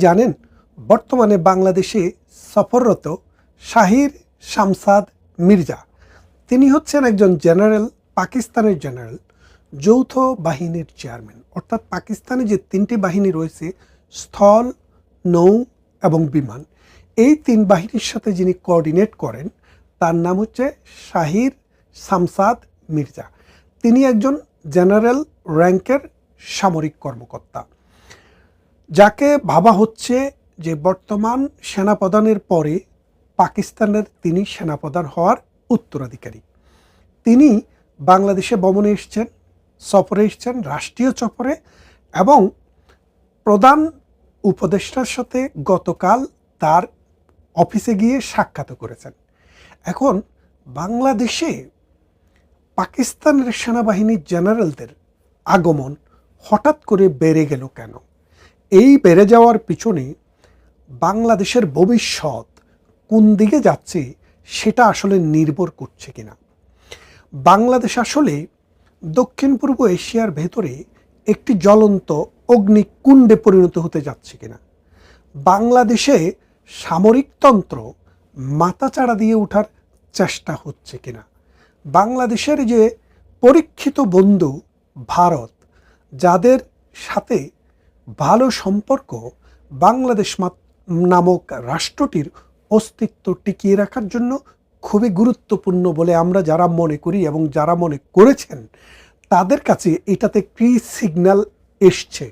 জানেন বর্তমানে বাংলাদেশে সফররত শাহির শামসাদ মির্জা তিনি হচ্ছেন একজন জেনারেল, পাকিস্তানের জেনারেল, যৌথ বাহিনীর চেয়ারম্যান। অর্থাৎ পাকিস্তানে যে তিনটি বাহিনী রয়েছে, স্থল, নৌ এবং বিমান, এই তিন বাহিনীর সাথে যিনি কোঅর্ডিনেট করেন তার নাম হচ্ছে শাহির শামসাদ মির্জা। তিনি একজন জেনারেল র্যাঙ্কের সামরিক কর্মকর্তা, যাকে ভাবা হচ্ছে যে বর্তমান সেনাপ্রধানের পরে পাকিস্তানের তিনি সেনাপ্রধান হওয়ার উত্তরাধিকারী। তিনি বাংলাদেশে ভ্রমণে এসছেন, সফরে এসছেন, রাষ্ট্রীয় সফরে, এবং প্রধান উপদেষ্টার সাথে গতকাল তার অফিসে গিয়ে সাক্ষাৎ করেছেন। এখন বাংলাদেশে পাকিস্তানের সেনাবাহিনীর জেনারেলদের আগমন হঠাৎ করে বেড়ে গেল কেন? এই বেড়ে যাওয়ার পিছনে বাংলাদেশের ভবিষ্যৎ কোন দিকে যাচ্ছে সেটা আসলে নির্ভর করছে কিনা। বাংলাদেশ আসলে দক্ষিণ পূর্ব এশিয়ার ভেতরে একটি জ্বলন্ত অগ্নিকুণ্ডে পরিণত হতে যাচ্ছে কিনা। বাংলাদেশে সামরিকতন্ত্র মাথাচাড়া দিয়ে ওঠার চেষ্টা হচ্ছে কিনা। বাংলাদেশের যে পরীক্ষিত বন্ধু ভারত, যাদের সাথে ভালো সম্পর্ক বাংলাদেশ নামক রাষ্ট্রটির অস্তিত্ব টিকিয়ে রাখার জন্য খুবই গুরুত্বপূর্ণ বলে আমরা যারা মনে করি এবং যারা মনে করেছেন, তাদের কাছে এটাতে কি সিগন্যাল এসছে